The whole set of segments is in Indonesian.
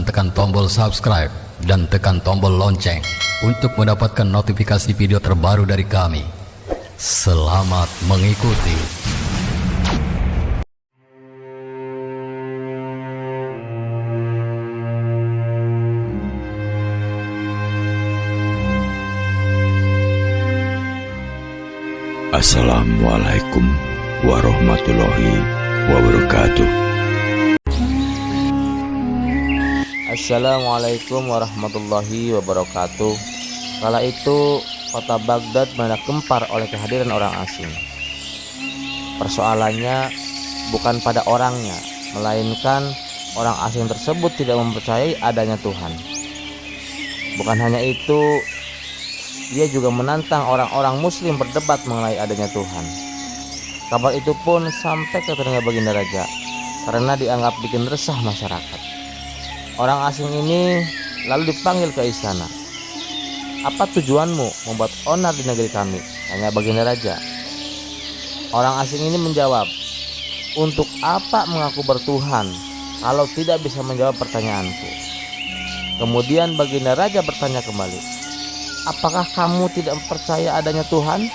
Tekan tombol subscribe dan tekan tombol lonceng untuk mendapatkan notifikasi video terbaru dari kami. Selamat mengikuti. Assalamualaikum warahmatullahi wabarakatuh. Assalamualaikum warahmatullahi wabarakatuh. Kala itu kota Baghdad banyak gempar oleh kehadiran orang asing. Persoalannya bukan pada orangnya, melainkan orang asing tersebut tidak mempercayai adanya Tuhan. Bukan hanya itu, dia juga menantang orang-orang muslim berdebat mengenai adanya Tuhan. Kabar itu pun sampai ke telinga Baginda Raja karena dianggap bikin resah masyarakat. Orang asing ini lalu dipanggil ke istana. "Apa tujuanmu membuat onar di negeri kami?" tanya Baginda Raja. Orang asing ini menjawab, "Untuk apa mengaku bertuhan kalau tidak bisa menjawab pertanyaanku?" Kemudian Baginda Raja bertanya kembali, "Apakah kamu tidak percaya adanya Tuhan?"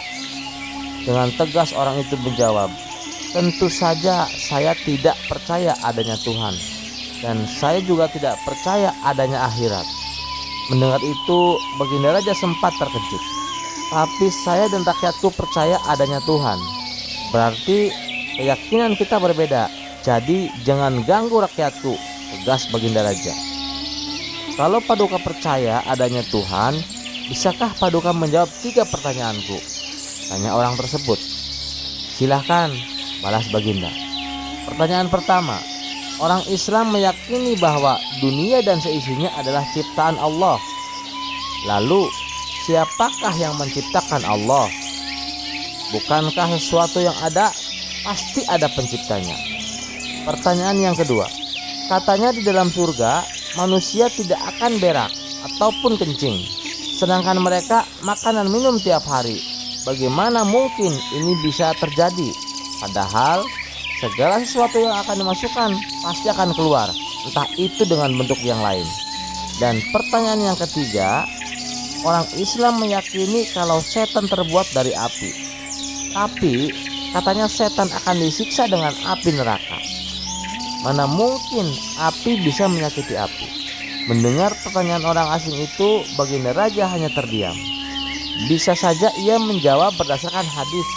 Dengan tegas orang itu menjawab, "Tentu saja saya tidak percaya adanya Tuhan. Dan saya juga tidak percaya adanya akhirat." Mendengar itu, Baginda Raja sempat terkejut. "Tapi saya dan rakyatku percaya adanya Tuhan. Berarti keyakinan kita berbeda. Jadi jangan ganggu rakyatku," tegas Baginda Raja. "Kalau Paduka percaya adanya Tuhan, bisakah Paduka menjawab 3 pertanyaanku?" tanya orang tersebut. "Silahkan," balas Baginda. Pertanyaan pertama, orang Islam meyakini bahwa dunia dan seisinya adalah ciptaan Allah. Lalu, siapakah yang menciptakan Allah? Bukankah sesuatu yang ada pasti ada penciptanya? Pertanyaan yang kedua, katanya di dalam surga manusia tidak akan berak ataupun kencing, sedangkan mereka makan dan minum tiap hari. Bagaimana mungkin ini bisa terjadi? Padahal segala sesuatu yang akan dimasukkan pasti akan keluar, entah itu dengan bentuk yang lain. Dan pertanyaan yang ketiga, orang Islam meyakini kalau setan terbuat dari api, tapi katanya setan akan disiksa dengan api neraka. Mana mungkin api bisa menyakiti api? Mendengar pertanyaan orang asing itu, Baginda Raja hanya terdiam. Bisa saja ia menjawab berdasarkan hadis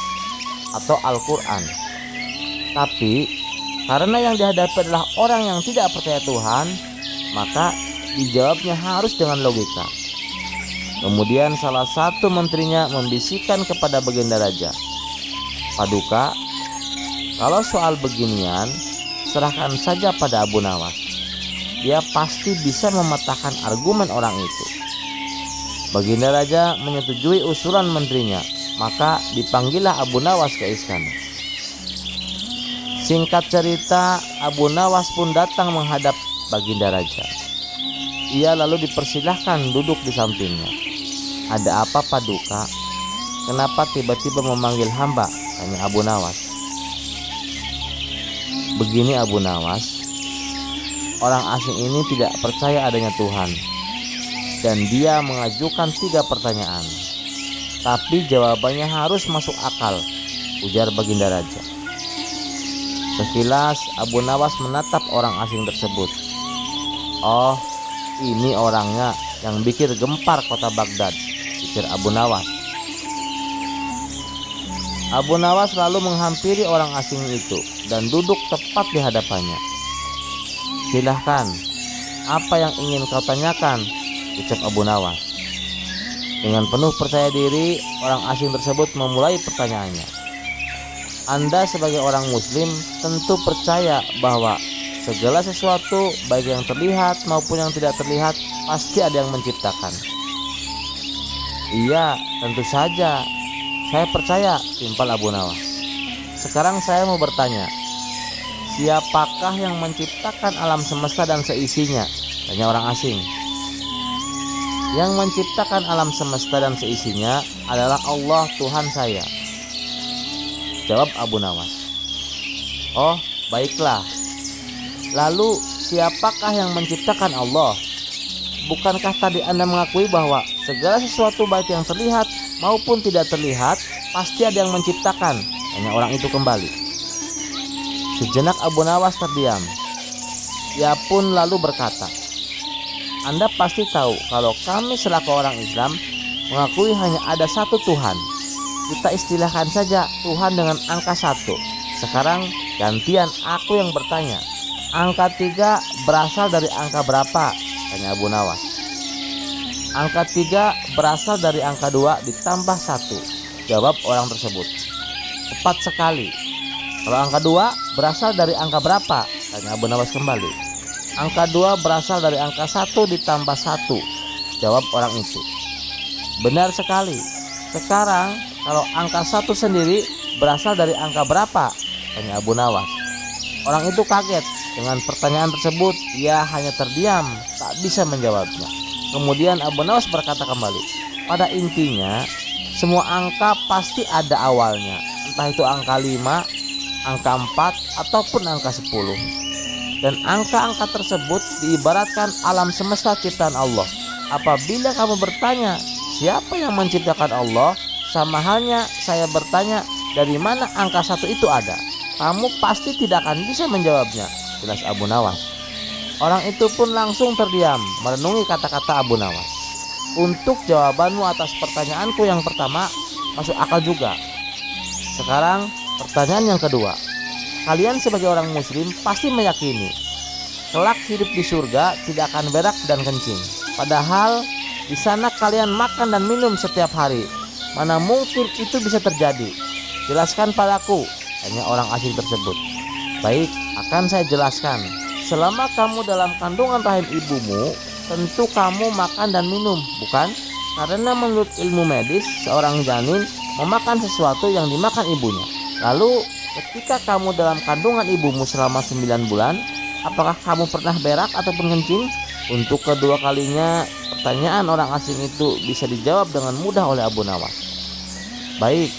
atau Al-Quran. Tapi karena yang dihadapi adalah orang yang tidak percaya Tuhan, maka dijawabnya harus dengan logika. Kemudian salah satu menterinya membisikkan kepada Baginda Raja, "Paduka, kalau soal beginian serahkan saja pada Abu Nawas. Dia pasti bisa mematahkan argumen orang itu." Baginda Raja menyetujui usulan menterinya, maka dipanggillah Abu Nawas ke istana. Singkat cerita, Abu Nawas pun datang menghadap Baginda Raja. Ia lalu dipersilahkan duduk di sampingnya. "Ada apa Paduka? Kenapa tiba-tiba memanggil hamba?" tanya Abu Nawas. "Begini Abu Nawas, orang asing ini tidak percaya adanya Tuhan, dan dia mengajukan 3 pertanyaan. Tapi jawabannya harus masuk akal," ujar Baginda Raja. Sekilas Abu Nawas menatap orang asing tersebut. "Oh, ini orangnya yang bikin gempar kota Baghdad," pikir Abu Nawas. Abu Nawas lalu menghampiri orang asing itu dan duduk tepat di hadapannya. "Silahkan, apa yang ingin kau tanyakan?" ucap Abu Nawas. Dengan penuh percaya diri, orang asing tersebut memulai pertanyaannya. Anda sebagai orang muslim tentu percaya bahwa segala sesuatu baik yang terlihat maupun yang tidak terlihat pasti ada yang menciptakan. Iya, tentu saja. Saya percaya, timpal Abu Nawas. Sekarang saya mau bertanya, siapakah yang menciptakan alam semesta dan seisinya? Tanya orang asing. Yang menciptakan alam semesta dan seisinya adalah Allah, Tuhan saya. Jawab Abu Nawas. Oh, baiklah. Lalu siapakah yang menciptakan Allah? Bukankah tadi Anda mengakui bahwa segala sesuatu baik yang terlihat maupun tidak terlihat pasti ada yang menciptakan? Tanya orang itu kembali. Sejenak Abu Nawas terdiam. Ia pun lalu berkata, Anda pasti tahu kalau kami selaku orang Islam mengakui hanya ada satu Tuhan. Kita istilahkan saja Tuhan dengan angka 1. Sekarang gantian aku yang bertanya. Angka 3 berasal dari angka berapa? Tanya Abu Nawas. Angka 3 berasal dari angka 2 ditambah 1. Jawab orang tersebut. Tepat sekali. Kalau angka 2 berasal dari angka berapa? Tanya Abu Nawas kembali. Angka 2 berasal dari angka 1 ditambah 1. Jawab orang itu. Benar sekali. Sekarang kalau angka 1 sendiri berasal dari angka berapa? Tanya Abu Nawas. Orang itu kaget dengan pertanyaan tersebut. Ia hanya terdiam, tak bisa menjawabnya. Kemudian Abu Nawas berkata kembali, pada intinya semua angka pasti ada awalnya, entah itu angka 5, angka 4, ataupun angka 10. Dan angka-angka tersebut diibaratkan alam semesta ciptaan Allah. Apabila kamu bertanya siapa yang menciptakan Allah, sama halnya saya bertanya dari mana angka 1 itu ada. Kamu pasti tidak akan bisa menjawabnya, jelas Abu Nawas. Orang itu pun langsung terdiam merenungi kata-kata Abu Nawas. Untuk jawabanmu atas pertanyaanku yang pertama masuk akal juga. Sekarang pertanyaan yang kedua. Kalian sebagai orang muslim pasti meyakini kelak hidup di surga tidak akan berak dan kencing. Padahal di sana kalian makan dan minum setiap hari. Mana mungkin itu bisa terjadi? Jelaskan padaku, tanya orang asing tersebut. Baik, akan saya jelaskan. Selama kamu dalam kandungan rahim ibumu, tentu kamu makan dan minum, bukan? Karena menurut ilmu medis, seorang janin memakan sesuatu yang dimakan ibunya. Lalu ketika kamu dalam kandungan ibumu selama 9 bulan, apakah kamu pernah berak ataupun kencing? Untuk kedua kalinya, pertanyaan orang asing itu bisa dijawab dengan mudah oleh Abu Nawas. Baik,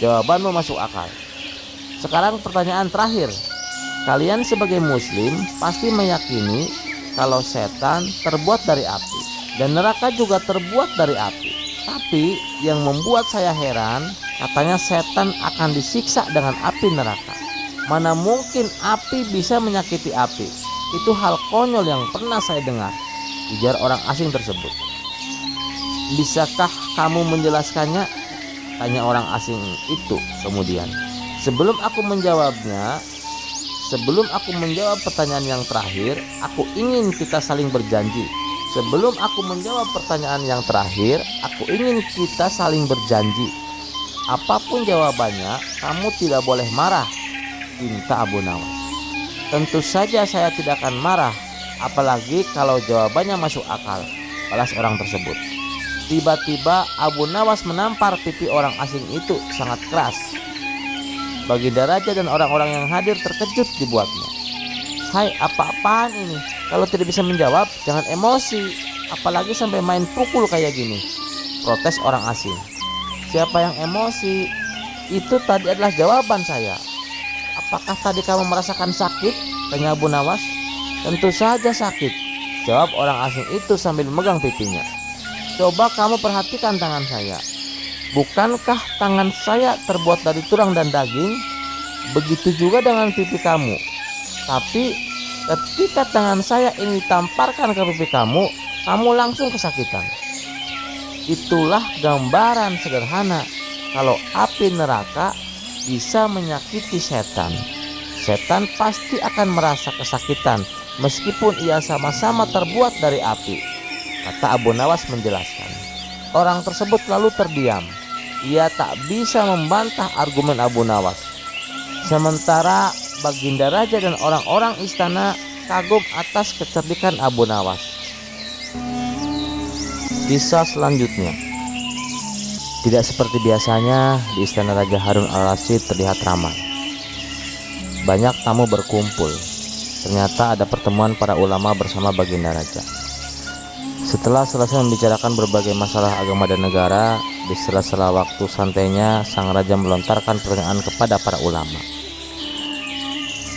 jawabanmu masuk akal. Sekarang pertanyaan terakhir. Kalian sebagai muslim pasti meyakini kalau setan terbuat dari api dan neraka juga terbuat dari api. Tapi yang membuat saya heran, katanya setan akan disiksa dengan api neraka. Mana mungkin api bisa menyakiti api? Itu hal konyol yang pernah saya dengar, ujar orang asing tersebut. Bisakah kamu menjelaskannya? Tanya orang asing itu kemudian. Sebelum aku menjawab pertanyaan yang terakhir, aku ingin kita saling berjanji. Sebelum aku menjawab pertanyaan yang terakhir, aku ingin kita saling berjanji. Apapun jawabannya, kamu tidak boleh marah, pinta Abu Nawas. Tentu saja saya tidak akan marah, apalagi kalau jawabannya masuk akal, balas orang tersebut. Tiba-tiba Abu Nawas menampar pipi orang asing itu sangat keras. Baginda Raja dan orang-orang yang hadir terkejut dibuatnya. Hai, apa-apaan ini? Kalau tidak bisa menjawab, jangan emosi, apalagi sampai main pukul kayak gini, protes orang asing. Siapa yang emosi? Itu tadi adalah jawaban saya. Apakah tadi kamu merasakan sakit? Tanya Abu Nawas. Tentu saja sakit, jawab orang asing itu sambil memegang pipinya. Coba kamu perhatikan tangan saya. Bukankah tangan saya terbuat dari tulang dan daging? Begitu juga dengan pipi kamu. Tapi ketika tangan saya ini ditamparkan ke pipi kamu, kamu langsung kesakitan. Itulah gambaran sederhana kalau api neraka bisa menyakiti setan. Setan pasti akan merasa kesakitan meskipun ia sama-sama terbuat dari api, kata Abu Nawas menjelaskan. Orang tersebut lalu terdiam. Ia tak bisa membantah argumen Abu Nawas. Sementara Baginda Raja dan orang-orang istana kagum atas kecerdikan Abu Nawas. Kisah selanjutnya. Tidak seperti biasanya, di istana Raja Harun al-Rasyid terlihat ramai. Banyak tamu berkumpul. Ternyata ada pertemuan para ulama bersama Baginda Raja. Setelah selesai membicarakan berbagai masalah agama dan negara, di sela-sela waktu santainya, sang raja melontarkan pertanyaan kepada para ulama.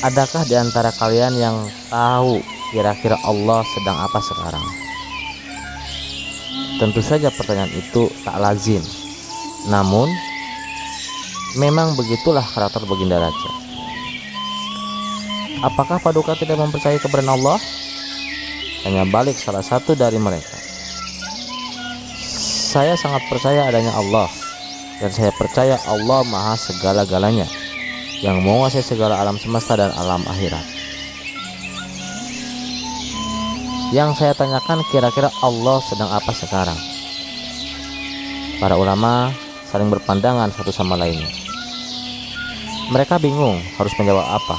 Adakah di antara kalian yang tahu kira-kira Allah sedang apa sekarang? Tentu saja pertanyaan itu tak lazim. Namun, memang begitulah karakter Baginda Raja. Apakah Paduka tidak mempercayai keberadaan Allah? Tanya balik salah satu dari mereka. Saya sangat percaya adanya Allah, dan saya percaya Allah maha segala-galanya, yang menguasai segala alam semesta dan alam akhirat. Yang saya tanyakan, kira-kira Allah sedang apa sekarang? Para ulama saling berpandangan satu sama lainnya. Mereka bingung harus menjawab apa.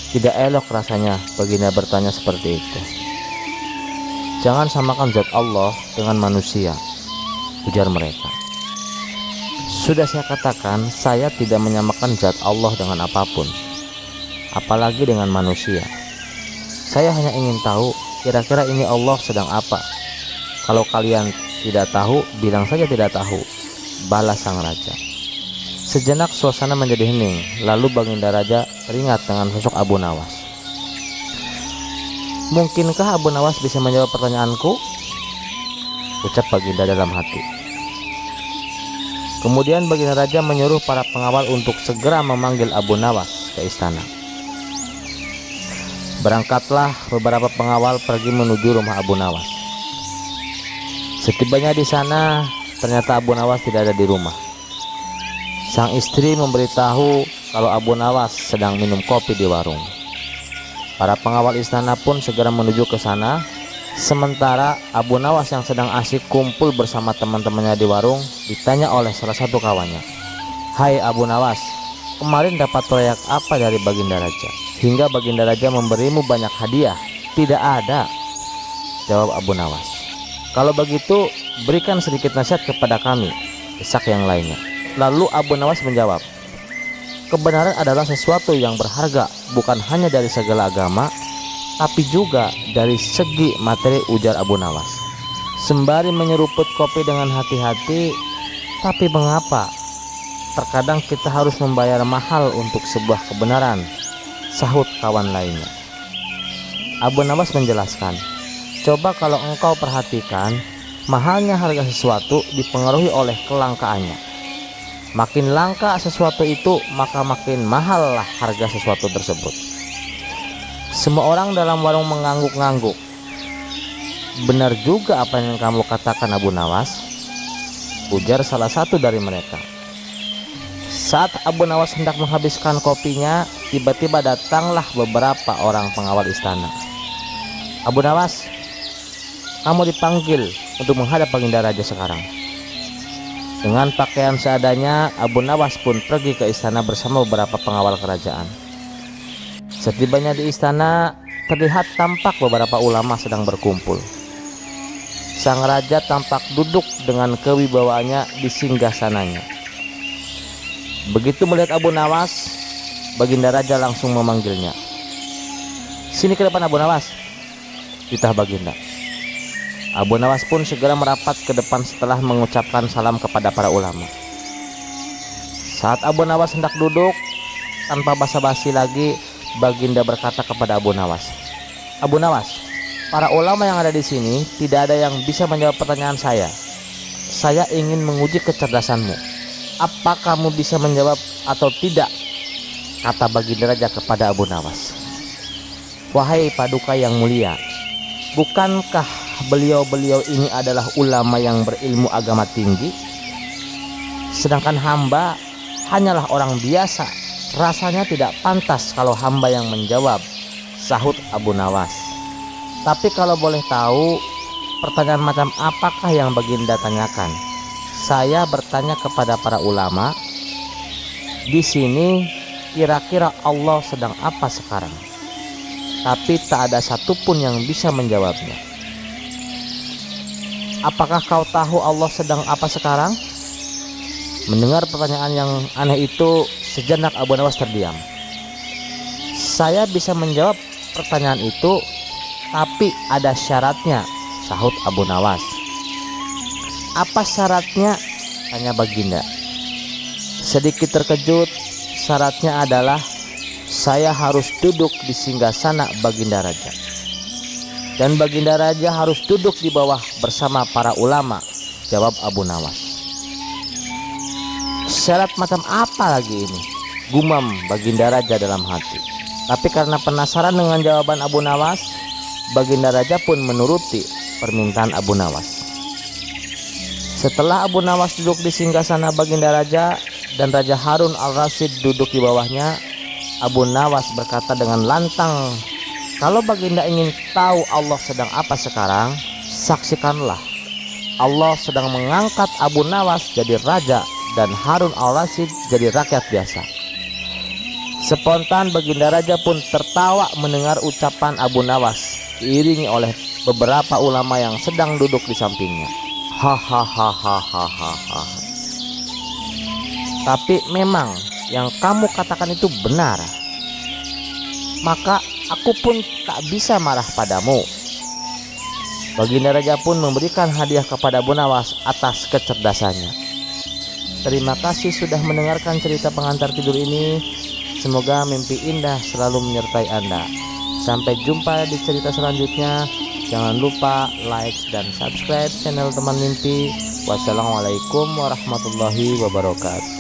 Tidak elok rasanya Baginda bertanya seperti itu. Jangan samakan zat Allah dengan manusia, ujar mereka. Sudah saya katakan, saya tidak menyamakan zat Allah dengan apapun, apalagi dengan manusia. Saya hanya ingin tahu kira-kira ini Allah sedang apa. Kalau kalian tidak tahu, bilang saja tidak tahu, balas sang raja. Sejenak suasana menjadi hening, lalu Baginda Raja teringat dengan sosok Abu Nawas. Mungkinkah Abu Nawas bisa menjawab pertanyaanku? Ucap Baginda dalam hati. Kemudian Baginda Raja menyuruh para pengawal untuk segera memanggil Abu Nawas ke istana. Berangkatlah beberapa pengawal pergi menuju rumah Abu Nawas. Setibanya di sana, ternyata Abu Nawas tidak ada di rumah. Sang istri memberitahu kalau Abu Nawas sedang minum kopi di warung. Para pengawal istana pun segera menuju ke sana. Sementara Abu Nawas yang sedang asyik kumpul bersama teman-temannya di warung ditanya oleh salah satu kawannya. Hai Abu Nawas, kemarin dapat proyek apa dari Baginda Raja? Hingga Baginda Raja memberimu banyak hadiah. Tidak ada, jawab Abu Nawas. Kalau begitu, berikan sedikit nasihat kepada kami, desak yang lainnya. Lalu Abu Nawas menjawab, kebenaran adalah sesuatu yang berharga, bukan hanya dari segala agama, tapi juga dari segi materi, ujar Abu Nawas. Sembari menyeruput kopi dengan hati-hati, tapi mengapa terkadang kita harus membayar mahal untuk sebuah kebenaran, sahut kawan lainnya. Abu Nawas menjelaskan, coba kalau engkau perhatikan, mahalnya harga sesuatu dipengaruhi oleh kelangkaannya. Makin langka sesuatu itu, maka makin mahallah harga sesuatu tersebut. Semua orang dalam warung mengangguk-ngangguk. Benar juga apa yang kamu katakan Abu Nawas, ujar salah satu dari mereka. Saat Abu Nawas hendak menghabiskan kopinya, tiba-tiba datanglah beberapa orang pengawal istana. Abu Nawas, kamu dipanggil untuk menghadap Baginda Raja sekarang. Dengan pakaian seadanya, Abu Nawas pun pergi ke istana bersama beberapa pengawal kerajaan. Setibanya di istana, terlihat tampak beberapa ulama sedang berkumpul. Sang raja tampak duduk dengan kewibawaannya di singgasananya. Begitu melihat Abu Nawas, Baginda Raja langsung memanggilnya. Sini ke depan Abu Nawas, titah Baginda. Abu Nawas pun segera merapat ke depan setelah mengucapkan salam kepada para ulama. Saat Abu Nawas hendak duduk, tanpa basa-basi lagi, Baginda berkata kepada Abu Nawas, Abu Nawas, para ulama yang ada di sini tidak ada yang bisa menjawab pertanyaan saya. Saya ingin menguji kecerdasanmu. Apa kamu bisa menjawab atau tidak? Kata Baginda Raja kepada Abu Nawas. Wahai Paduka yang mulia, bukankah beliau-beliau ini adalah ulama yang berilmu agama tinggi? Sedangkan hamba hanyalah orang biasa. Rasanya tidak pantas kalau hamba yang menjawab, sahut Abu Nawas. Tapi kalau boleh tahu, pertanyaan macam apakah yang Baginda tanyakan? Saya bertanya kepada para ulama, Di sini kira-kira Allah sedang apa sekarang? Tapi tak ada satupun yang bisa menjawabnya. Apakah kau tahu Allah sedang apa sekarang? Mendengar pertanyaan yang aneh itu, sejenak Abu Nawas terdiam. Saya bisa menjawab pertanyaan itu, tapi ada syaratnya, sahut Abu Nawas. Apa syaratnya? Tanya Baginda. Sedikit terkejut, syaratnya adalah saya harus duduk di singgasana Baginda Raja. Dan Baginda Raja harus duduk di bawah bersama para ulama, jawab Abu Nawas. Syarat macam apa lagi ini? Gumam Baginda Raja dalam hati. Tapi karena penasaran dengan jawaban Abu Nawas, Baginda Raja pun menuruti permintaan Abu Nawas. Setelah Abu Nawas duduk di singgasana Baginda Raja dan Raja Harun al-Rasyid duduk di bawahnya, Abu Nawas berkata dengan lantang, kalau Baginda ingin tahu Allah sedang apa sekarang, saksikanlah. Allah sedang mengangkat Abu Nawas jadi raja dan Harun al-Rasyid jadi rakyat biasa. Spontan Baginda Raja pun tertawa mendengar ucapan Abu Nawas, diiringi oleh beberapa ulama yang sedang duduk di sampingnya. Hahaha. Tapi memang yang kamu katakan itu benar. Maka aku pun tak bisa marah padamu. Baginda Raja pun memberikan hadiah kepada Abu Nawas atas kecerdasannya. Terima kasih sudah mendengarkan cerita pengantar tidur ini. Semoga mimpi indah selalu menyertai Anda. Sampai jumpa di cerita selanjutnya. Jangan lupa like dan subscribe channel Teman Mimpi. Wassalamualaikum warahmatullahi wabarakatuh.